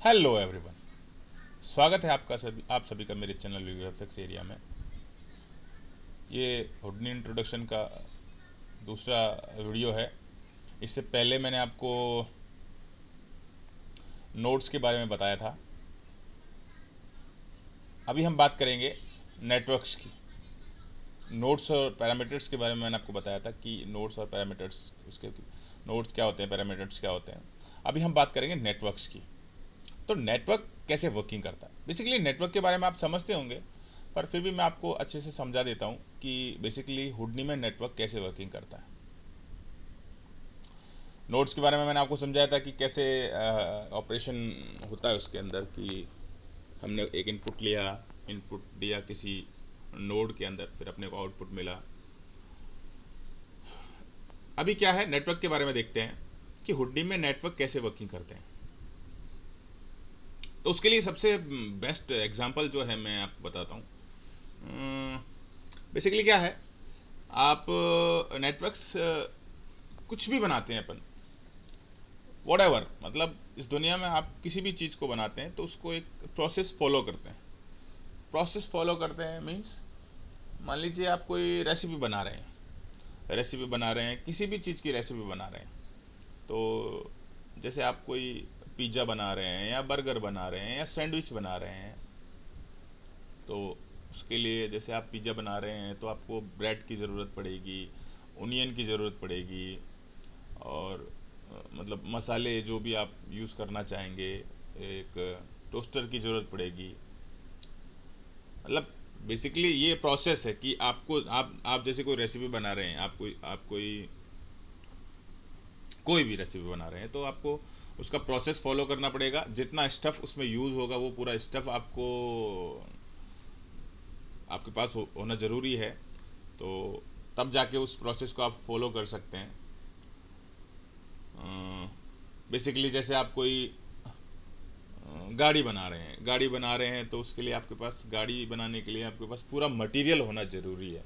Hello everyone. स्वागत है आप सभी का मेरे चैनल यूएफएक्स एरिया में। ये हुडनी इंट्रोडक्शन का दूसरा वीडियो है। इससे पहले मैंने आपको नोड्स के बारे में बताया था। अभी हम बात करेंगे नेटवर्क्स की। नोड्स और पैरामीटर्स के बारे में मैंने आपको बताया था कि नोड्स और पैरामीटर्स उसके नोड्स क्या होते हैं, पैरामीटर्स क्या होते हैं। अभी हम बात करेंगे नेटवर्क्स की। तो नेटवर्क कैसे वर्किंग करता है। बेसिकली नेटवर्क के बारे में आप समझते होंगे, पर फिर भी मैं आपको अच्छे से समझा देता हूँ कि बेसिकली हुडनी में नेटवर्क कैसे वर्किंग करता है। नोड्स के बारे में मैंने आपको समझाया था कि कैसे ऑपरेशन होता है उसके अंदर, कि हमने एक इनपुट दिया किसी नोड के अंदर, फिर अपने को आउटपुट मिला। अभी क्या है, नेटवर्क के बारे में देखते हैं कि हुडनी में नेटवर्क कैसे वर्किंग करते हैं। तो उसके लिए सबसे बेस्ट एग्जांपल जो है मैं आपको बताता हूँ। बेसिकली क्या है, आप नेटवर्क्स कुछ भी बनाते हैं अपन, वॉट मतलब इस दुनिया में आप किसी भी चीज़ को बनाते हैं तो उसको एक प्रोसेस फॉलो करते हैं। प्रोसेस फॉलो करते हैं मीन्स, मान लीजिए आप कोई रेसिपी बना रहे हैं, किसी भी चीज़ की रेसिपी बना रहे हैं। तो जैसे आप कोई पिज़्ज़ा बना रहे हैं या बर्गर बना रहे हैं या सैंडविच बना रहे हैं, तो उसके लिए जैसे आप पिज़्ज़ा बना रहे हैं तो आपको ब्रेड की ज़रूरत पड़ेगी, ओनियन की ज़रूरत पड़ेगी, और मतलब मसाले जो भी आप यूज़ करना चाहेंगे, एक टोस्टर की ज़रूरत पड़ेगी। मतलब बेसिकली ये प्रोसेस है कि आपको आप जैसे कोई रेसिपी बना रहे हैं, आप कोई भी रेसिपी बना रहे हैं, तो आपको उसका प्रोसेस फॉलो करना पड़ेगा। जितना स्टफ़ उसमें यूज़ होगा वो पूरा स्टफ़ आपको आपके पास होना ज़रूरी है। तो तब जाके उस प्रोसेस को आप फॉलो कर सकते हैं। बेसिकली जैसे आप कोई गाड़ी बना रहे हैं तो उसके लिए आपके पास, गाड़ी बनाने के लिए आपके पास पूरा मटेरियल होना ज़रूरी है।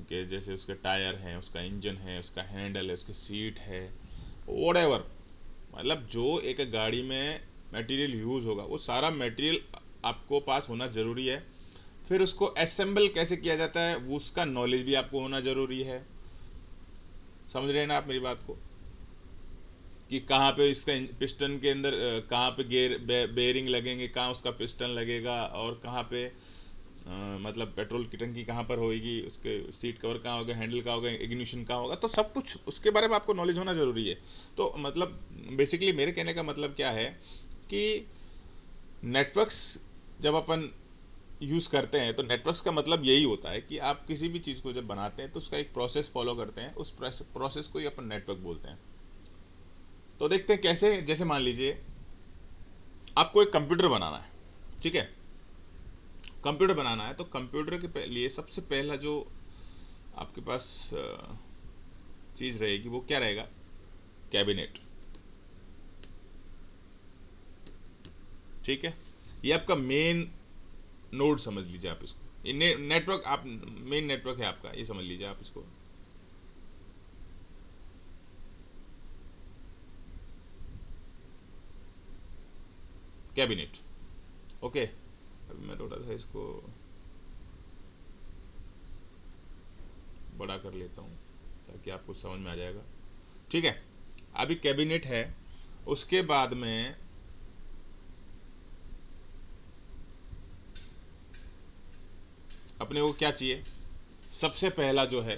कि जैसे उसके टायर हैं, उसका इंजन है, उसका हैंडल है, उसकी सीट है, वॉट मतलब जो एक गाड़ी में मटेरियल यूज़ होगा वो सारा मटेरियल आपको पास होना ज़रूरी है। फिर उसको असेंबल कैसे किया जाता है वो उसका नॉलेज भी आपको होना ज़रूरी है। समझ रहे हैं ना आप मेरी बात को, कि कहाँ पे इसका पिस्टन के अंदर कहाँ पे बेयरिंग लगेंगे, कहाँ उसका पिस्टन लगेगा, और कहाँ पे मतलब पेट्रोल की टंकी कहाँ पर होगी, उसके सीट कवर कहाँ होगा, हैंडल कहाँ होगा, इग्निशन कहाँ होगा, तो सब कुछ उसके बारे में आपको नॉलेज होना ज़रूरी है। तो मतलब बेसिकली मेरे कहने का मतलब क्या है कि नेटवर्क्स जब अपन यूज़ करते हैं तो नेटवर्क्स का मतलब यही होता है कि आप किसी भी चीज़ को जब बनाते हैं तो उसका एक प्रोसेस फॉलो करते हैं, उस प्रोसेस को ही अपन नेटवर्क बोलते हैं। तो देखते हैं कैसे। जैसे मान लीजिए आपको एक कंप्यूटर बनाना है, ठीक है। कंप्यूटर बनाना है तो कंप्यूटर के लिए सबसे पहला जो आपके पास चीज़ रहेगी वो क्या रहेगा, कैबिनेट। ठीक है, ये आपका मेन नोड समझ लीजिए आप इसको। ये नेटवर्क, आप मेन नेटवर्क है आपका, ये समझ लीजिए आप इसको। Cabinet, okay. अभी मैं थोड़ा सा इसको बड़ा कर लेता हूँ ताकि आपको समझ में आ जाएगा। ठीक है, अभी कैबिनेट है, उसके बाद में अपने को क्या चाहिए, सबसे पहला जो है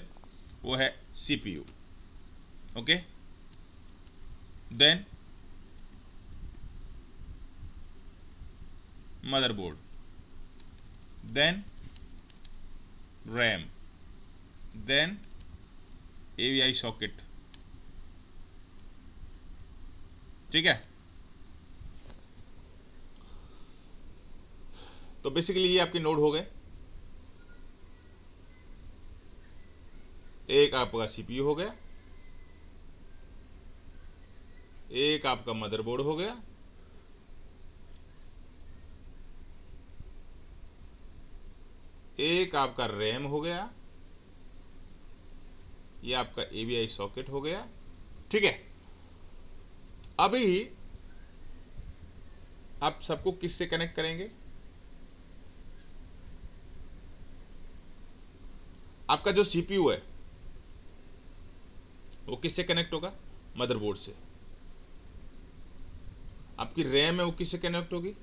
वो है CPU, okay. Then motherboard, then RAM, then AVI socket. ठीक है, तो बेसिकली ये आपके नोड हो गए। एक आपका सीपीयू हो गया, एक आपका मदरबोर्ड हो गया, एक आपका रैम हो गया, ये आपका एवीआई सॉकेट हो गया। ठीक है, अभी आप सबको किससे कनेक्ट करेंगे? आपका जो सीपीयू है वो किससे कनेक्ट होगा? मदरबोर्ड से। आपकी रैम है वो किससे कनेक्ट होगी?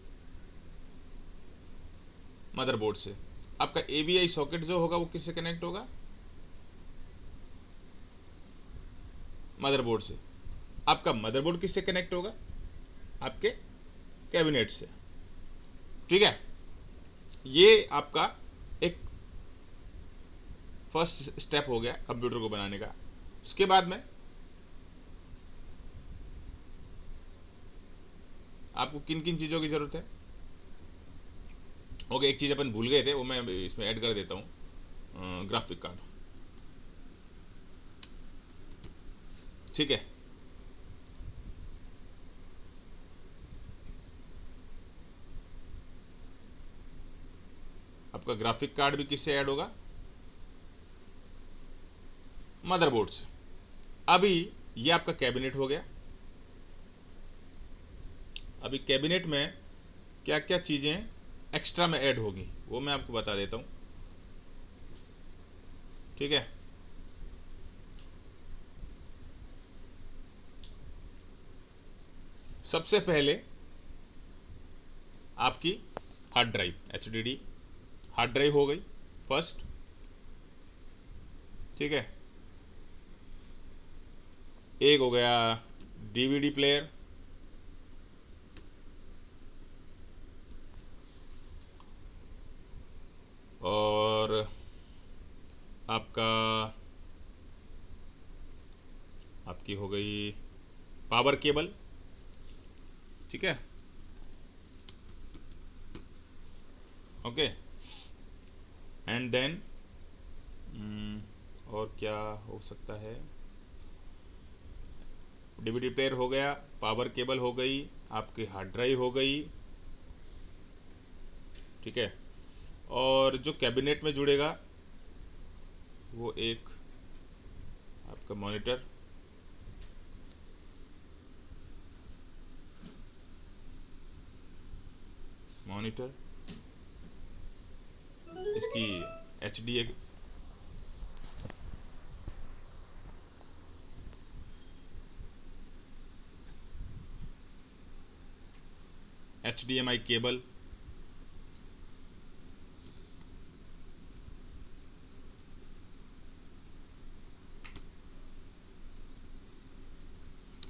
मदरबोर्ड से। आपका एवीआई सॉकेट जो होगा वो किससे कनेक्ट होगा? मदरबोर्ड से। आपका मदरबोर्ड किससे कनेक्ट होगा? आपके कैबिनेट से। ठीक है, ये आपका एक फर्स्ट स्टेप हो गया कंप्यूटर को बनाने का। उसके बाद में आपको किन किन चीज़ों की ज़रूरत है? ओके, एक चीज़ अपन भूल गए थे, वो मैं इसमें ऐड कर देता हूँ, ग्राफिक कार्ड। ठीक है, आपका ग्राफिक कार्ड भी किससे ऐड होगा? मदरबोर्ड से। अभी ये आपका कैबिनेट हो गया। अभी कैबिनेट में क्या क्या चीज़ें एक्स्ट्रा में ऐड होगी वो मैं आपको बता देता हूँ। ठीक है, सबसे पहले आपकी hard drive, HDD hard drive हो गई फर्स्ट। ठीक है, एक हो गया DVD प्लेयर, और आपका आपकी हो गई पावर केबल। ठीक है, ओके, एंड देन और क्या हो सकता है? DVD प्लेयर हो गया, पावर केबल हो गई, आपकी हार्ड ड्राइव हो गई। ठीक है, और जो कैबिनेट में जुड़ेगा वो एक आपका मॉनिटर, मॉनिटर इसकी HD HDMI केबल।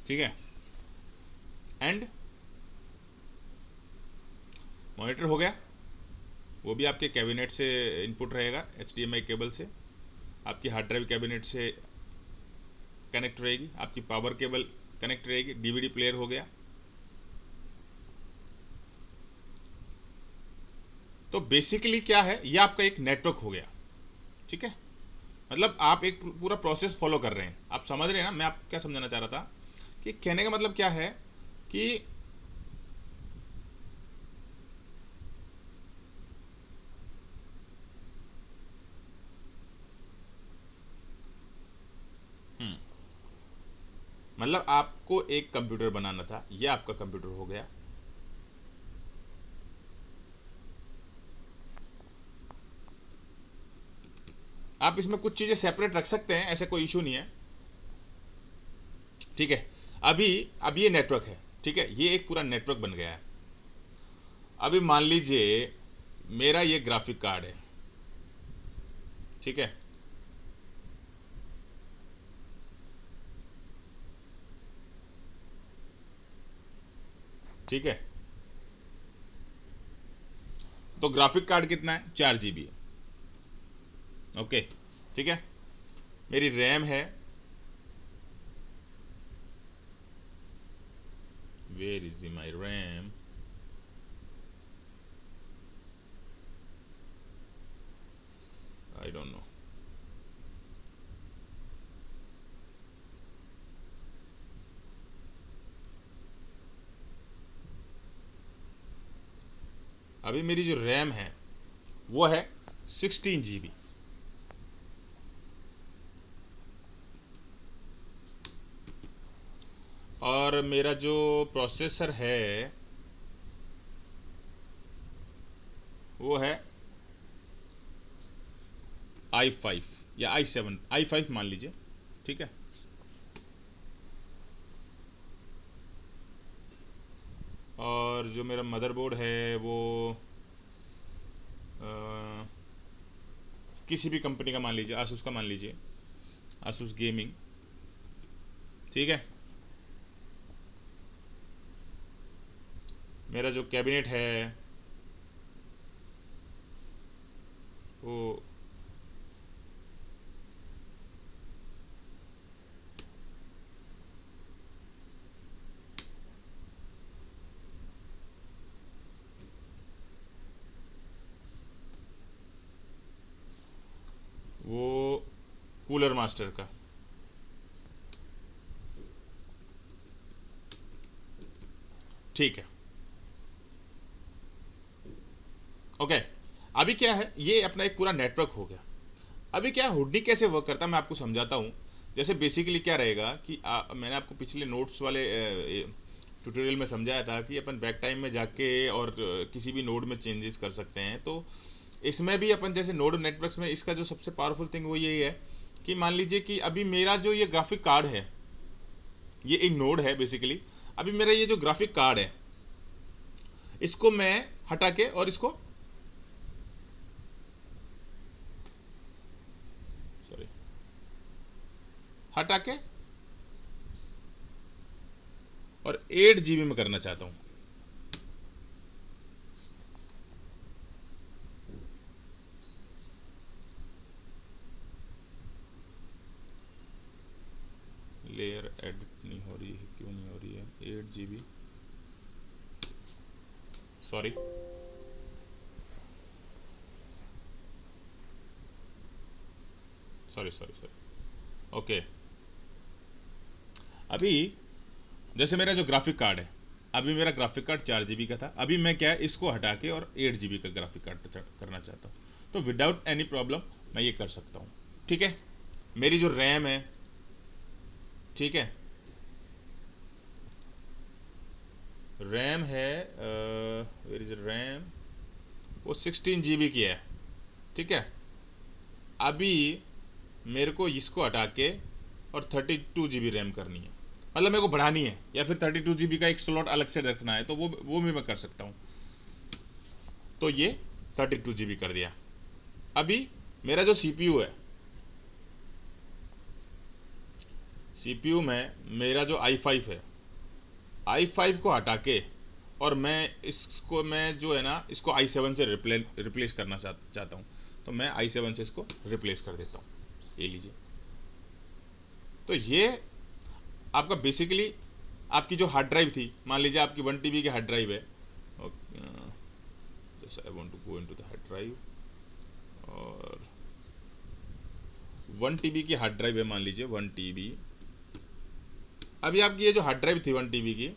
ठीक है, एंड मॉनिटर हो गया, वो भी आपके कैबिनेट से इनपुट रहेगा HDMI केबल से। आपकी हार्ड ड्राइव कैबिनेट से कनेक्ट रहेगी, आपकी पावर केबल कनेक्ट रहेगी, DVD प्लेयर हो गया। तो बेसिकली क्या है, ये आपका एक नेटवर्क हो गया। ठीक है, मतलब आप एक पूरा प्रोसेस फॉलो कर रहे हैं। आप समझ रहे हैं ना मैं आपको क्या समझाना चाह रहा था? कि कहने का मतलब क्या है कि मतलब आपको एक कंप्यूटर बनाना था, ये आपका कंप्यूटर हो गया। आप इसमें कुछ चीज़ें सेपरेट रख सकते हैं, ऐसे कोई इशू नहीं है। ठीक है, अभी अब ये नेटवर्क है। ठीक है, ये एक पूरा नेटवर्क बन गया है। अभी मान लीजिए मेरा ये ग्राफिक कार्ड है। ठीक है, ठीक है, तो ग्राफिक कार्ड कितना है? 4 GB है। ओके, ठीक है, मेरी रैम है, where is the my RAM? I don't know. अभी मेरी जो रैम है वो है 16 GB। और मेरा जो प्रोसेसर है वो है i5 या i7, i5 मान लीजिए, ठीक है। और जो मेरा मदरबोर्ड है वो किसी भी कंपनी का मान लीजिए, आसूस का मान लीजिए, आसूस गेमिंग, ठीक है। मेरा जो कैबिनेट है वो कूलर मास्टर का, ठीक है। ओके, अभी क्या है, ये अपना एक पूरा नेटवर्क हो गया। अभी क्या हुडी कैसे वर्क करता है मैं आपको समझाता हूँ। जैसे बेसिकली क्या रहेगा कि मैंने आपको पिछले नोट्स वाले ट्यूटोरियल में समझाया था कि अपन बैक टाइम में जाके और किसी भी नोड में चेंजेस कर सकते हैं। तो इसमें भी अपन जैसे नोड नेटवर्क्स में इसका जो सबसे पावरफुल थिंग वो यही है कि मान लीजिए कि अभी मेरा जो ये ग्राफिक कार्ड है, ये एक नोड है बेसिकली। अभी मेरा ये जो ग्राफिक कार्ड है, इसको मैं हटा के और इसको सॉरी हटा के और 8 GB में करना चाहता हूँ। लेयर एडिट नहीं हो रही है, क्यों नहीं हो रही है? 8 GB, sorry, sorry sorry sorry, okay. अभी जैसे मेरा जो ग्राफिक कार्ड है, अभी मेरा ग्राफिक कार्ड 4 GB का था। अभी मैं क्या है, इसको हटा के और 8 GB का ग्राफिक कार्ड करना चाहता हूँ। तो विदाउट एनी प्रॉब्लम मैं ये कर सकता हूँ, ठीक है। मेरी जो रैम है, ठीक है, रैम है वेयर इज रैम, वो 16 GB की है, ठीक है। अभी मेरे को इसको हटा के और 32 GB रैम करनी है, मतलब मेरे को बढ़ानी है, या फिर 32 GB का एक स्लॉट अलग से रखना है, तो वो भी मैं कर सकता हूँ। तो ये 32 GB कर दिया। अभी मेरा जो CPU है, CPU में मेरा जो i5 है, i5 को हटा के और मैं जो है ना, इसको i7 से रिप्लेस करना चाहता हूँ। तो मैं i7 से इसको रिप्लेस कर देता हूँ, ये लीजिए। तो ये आपका बेसिकली आपकी जो हार्ड ड्राइव थी, मान लीजिए आपकी 1 TB की हार्ड ड्राइव है, जैसे I want to go into the hard drive, और 1 TB की हार्ड ड्राइव है, मान लीजिए 1 TB। अभी आपकी ये जो हार्ड ड्राइव थी 1 TB की,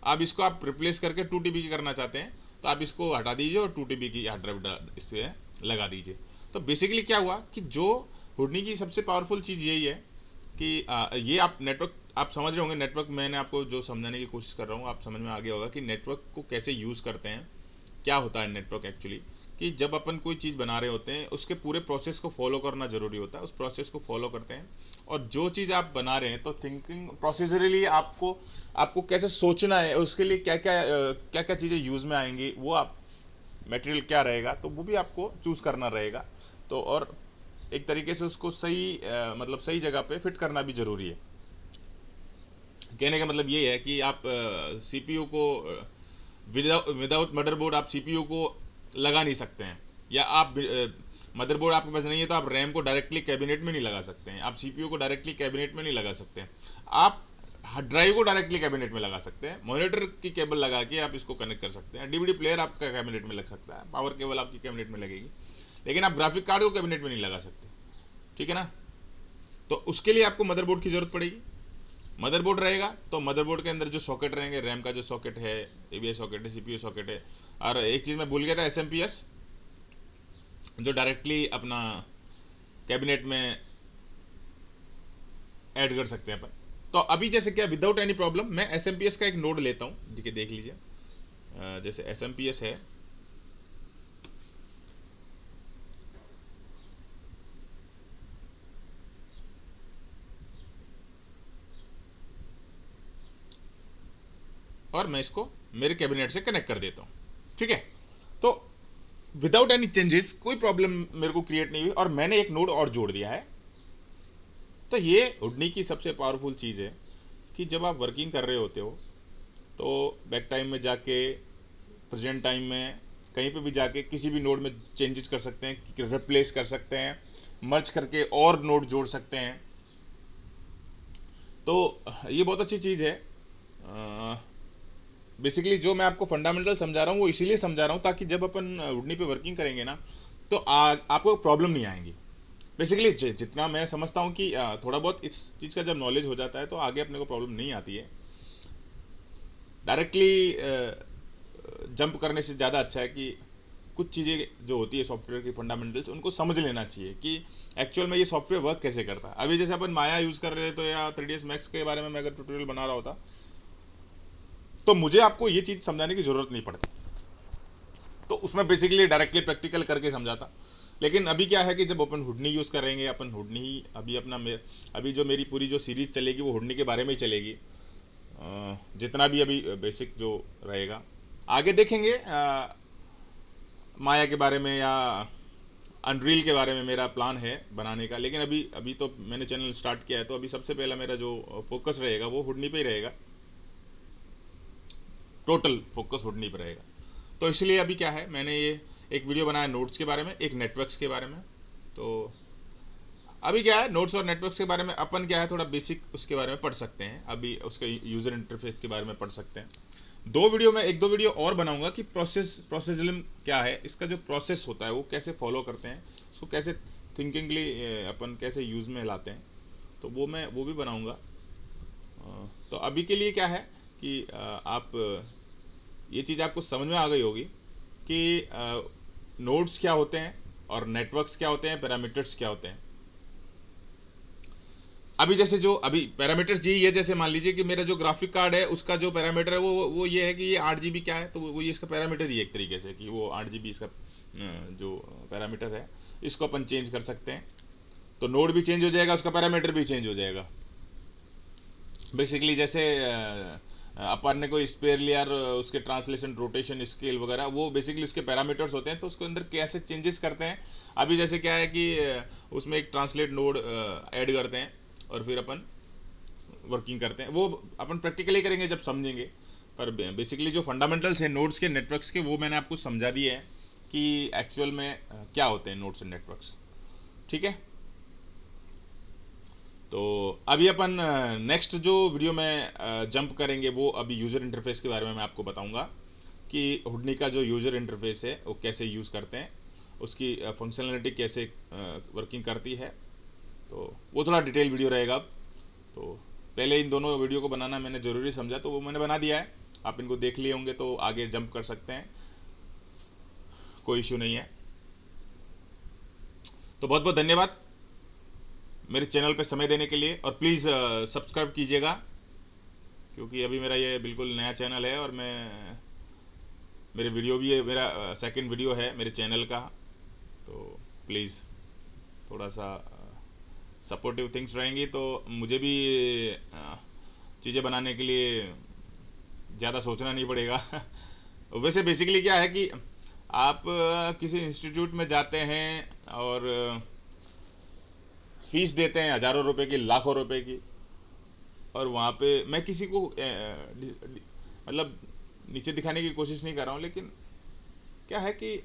अब इसको आप रिप्लेस करके 2 TB की करना चाहते हैं, तो आप इसको हटा दीजिए और 2 TB की हार्ड ड्राइव इससे लगा दीजिए। तो बेसिकली क्या हुआ कि जो हुडनी की सबसे पावरफुल चीज़ यही है कि ये आप नेटवर्क आप समझ रहे होंगे। नेटवर्क मैंने आपको जो समझाने की कोशिश कर रहा हूँ, आप समझ में आ गया होगा कि नेटवर्क को कैसे यूज़ करते हैं, क्या होता है नेटवर्क एक्चुअली। कि जब अपन कोई चीज़ बना रहे होते हैं, उसके पूरे प्रोसेस को फॉलो करना ज़रूरी होता है। उस प्रोसेस को फॉलो करते हैं, और जो चीज़ आप बना रहे हैं, तो थिंकिंग प्रोसीजरली आपको आपको कैसे सोचना है, उसके लिए क्या क्या चीज़ें यूज़ में आएंगी, वो आप मटेरियल क्या रहेगा, तो वो भी आपको चूज़ करना रहेगा। तो और एक तरीके से उसको सही मतलब सही जगह पे फिट करना भी ज़रूरी है। कहने का मतलब ये है कि आप CPU को विदाउट मदरबोर्ड आप CPU को लगा नहीं सकते हैं, या आप मदरबोर्ड आपके पास नहीं है तो आप रैम को डायरेक्टली कैबिनेट में नहीं लगा सकते हैं, आप CPU को डायरेक्टली कैबिनेट में नहीं लगा सकते हैं। आप ड्राइव को डायरेक्टली कैबिनेट में लगा सकते हैं, मॉनिटर की केबल लगा के आप इसको कनेक्ट कर सकते हैं, DVD प्लेयर आपका कैबिनेट में लग सकता है, पावर केबल आपकी कैबिनेट में लगेगी, लेकिन आप ग्राफिक कार्ड को कैबिनेट में नहीं लगा सकते, ठीक है ना। तो उसके लिए आपको मदरबोर्ड की ज़रूरत पड़ेगी। मदरबोर्ड रहेगा तो मदरबोर्ड के अंदर जो सॉकेट रहेंगे, रैम का जो सॉकेट है, AVI सॉकेट है, CPU सॉकेट है, और एक चीज़ मैं भूल गया था, SMPS, जो डायरेक्टली अपना कैबिनेट में ऐड कर सकते हैं अपन। तो अभी जैसे क्या, विदाउट एनी प्रॉब्लम मैं SMPS का एक नोड लेता हूँ, ठीक है, देख लीजिए। जैसे SMPS है, और मैं इसको मेरे कैबिनेट से कनेक्ट कर देता हूँ। ठीक है, तो विदाउट एनी चेंजेस कोई प्रॉब्लम मेरे को क्रिएट नहीं हुई, और मैंने एक नोड और जोड़ दिया है। तो ये हुडनी की सबसे पावरफुल चीज़ है कि जब आप वर्किंग कर रहे होते हो तो बैक टाइम में जाके, प्रेजेंट टाइम में, कहीं पे भी जाके किसी भी नोड में चेंजेस कर सकते हैं, रिप्लेस कर सकते हैं, मर्ज करके और नोड जोड़ सकते हैं। तो ये बहुत अच्छी चीज़ है। बेसिकली जो मैं आपको फंडामेंटल समझा रहा हूँ वो इसीलिए समझा रहा हूँ ताकि जब अपन हुडनी पे वर्किंग करेंगे ना तो आपको प्रॉब्लम नहीं आएंगी। बेसिकली जितना मैं समझता हूँ कि थोड़ा बहुत इस चीज़ का जब नॉलेज हो जाता है तो आगे अपने को प्रॉब्लम नहीं आती है। डायरेक्टली जंप करने से ज़्यादा अच्छा है कि कुछ चीज़ें जो होती है सॉफ्टवेयर की फंडामेंटल्स उनको समझ लेना चाहिए कि एक्चुअल में ये सॉफ्टवेयर वर्क कैसे करता है। अभी जैसे अपन माया यूज़ कर रहे थे तो या 3ds Max के बारे में मैं अगर ट्यूटोरियल बना रहा होता तो मुझे आपको ये चीज़ समझाने की ज़रूरत नहीं पड़ती, तो उसमें बेसिकली डायरेक्टली प्रैक्टिकल करके समझाता। लेकिन अभी क्या है कि जब अपन हुडनी यूज़ करेंगे, अपन हुडनी ही अभी अभी जो मेरी पूरी जो सीरीज़ चलेगी वो हुडनी के बारे में ही चलेगी। जितना भी अभी बेसिक जो रहेगा आगे देखेंगे, माया के बारे में या अनरील के बारे में मेरा प्लान है बनाने का। लेकिन अभी अभी तो मैंने चैनल स्टार्ट किया है तो अभी सबसे पहला मेरा जो फोकस रहेगा वो हुडनी पे ही रहेगा, टोटल फोकस हुडनी पे रहेगा। तो इसलिए अभी क्या है, मैंने ये एक वीडियो बनाया नोड्स के बारे में, एक नेटवर्क्स के बारे में। तो अभी क्या है, नोड्स और नेटवर्क्स के बारे में अपन क्या है थोड़ा बेसिक उसके बारे में पढ़ सकते हैं, अभी उसके यूज़र इंटरफेस के बारे में पढ़ सकते हैं। एक दो वीडियो और बनाऊंगा कि प्रोसेसलिज्म क्या है, इसका जो प्रोसेस होता है वो कैसे फॉलो करते हैं, उसको कैसे थिंकिंगली अपन कैसे यूज़ में लाते हैं, तो वो भी बनाऊंगा। तो अभी के लिए क्या है कि आप ये चीज़ आपको समझ में आ गई होगी कि नोड्स क्या होते हैं और नेटवर्क्स क्या होते हैं, पैरामीटर्स क्या होते हैं। अभी जैसे जो अभी पैरामीटर्स यही है, जैसे मान लीजिए कि मेरा जो ग्राफिक कार्ड है उसका जो पैरामीटर है वो ये है कि ये 8 GB क्या है, तो वो ये इसका पैरामीटर ही है एक तरीके से कि वो 8 GB इसका जो पैरामीटर है, इसको अपन चेंज कर सकते हैं। तो नोड भी चेंज हो जाएगा, उसका पैरामीटर भी चेंज हो जाएगा। बेसिकली जैसे अपन ने कोई स्पेयर लिया और उसके ट्रांसलेशन, रोटेशन, स्केल वगैरह वो बेसिकली उसके पैरामीटर्स होते हैं, तो उसके अंदर कैसे चेंजेस करते हैं। अभी जैसे क्या है कि उसमें एक ट्रांसलेट नोड ऐड करते हैं और फिर अपन वर्किंग करते हैं, वो अपन प्रैक्टिकली करेंगे जब समझेंगे। पर बेसिकली जो फंडामेंटल्स हैं नोड्स के, नेटवर्क्स के, वो मैंने आपको समझा दिए हैं कि एक्चुअल में क्या होते हैं नोड्स एंड नेटवर्क्स। ठीक है, तो अभी अपन नेक्स्ट जो वीडियो में जंप करेंगे वो अभी यूज़र इंटरफेस के बारे में मैं आपको बताऊंगा कि हुडनी का जो यूज़र इंटरफेस है वो कैसे यूज़ करते हैं, उसकी फंक्शनलिटी कैसे वर्किंग करती है। तो वो थोड़ा डिटेल वीडियो रहेगा अब। तो पहले इन दोनों वीडियो को बनाना मैंने ज़रूरी समझा तो वो मैंने बना दिया है, आप इनको देख लिए होंगे तो आगे जंप कर सकते हैं, कोई इशू नहीं है। तो बहुत बहुत धन्यवाद मेरे चैनल पे समय देने के लिए, और प्लीज़ सब्सक्राइब कीजिएगा क्योंकि अभी मेरा ये बिल्कुल नया चैनल है और मेरे वीडियो भी है, मेरा सेकंड वीडियो है मेरे चैनल का। तो प्लीज़ थोड़ा सा सपोर्टिव थिंग्स रहेंगी तो मुझे भी चीज़ें बनाने के लिए ज़्यादा सोचना नहीं पड़ेगा। वैसे बेसिकली क्या है कि आप किसी इंस्टीट्यूट में जाते हैं और फीस देते हैं हज़ारों रुपए की, लाखों रुपए की, और वहाँ पे मैं किसी को मतलब नीचे दिखाने की कोशिश नहीं कर रहा हूँ, लेकिन क्या है कि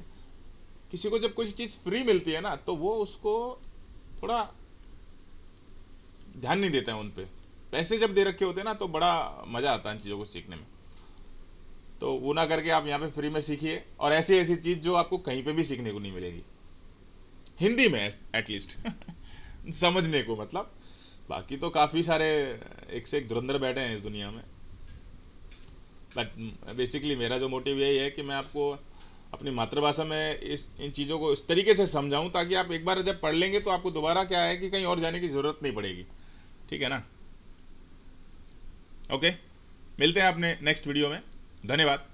किसी को जब कोई चीज़ फ्री मिलती है ना तो वो उसको थोड़ा ध्यान नहीं देता है उन पे। पैसे जब दे रखे होते हैं ना तो बड़ा मज़ा आता है इन चीज़ों को सीखने में। तो वो ना करके आप यहाँ पे फ्री में सीखिए, और ऐसी ऐसी चीज़ जो आपको कहीं पे भी सीखने को नहीं मिलेगी, हिंदी में एटलीस्ट समझने को मतलब। बाकी तो काफ़ी सारे एक से एक धुरंधर बैठे हैं इस दुनिया में, बट बेसिकली मेरा जो मोटिव यही है कि मैं आपको अपनी मातृभाषा में इन चीज़ों को इस तरीके से समझाऊं ताकि आप एक बार जब पढ़ लेंगे तो आपको दोबारा क्या है कि कहीं और जाने की ज़रूरत नहीं पड़ेगी। ठीक है ना, ओके, मिलते हैं अपने नेक्स्ट वीडियो में। धन्यवाद।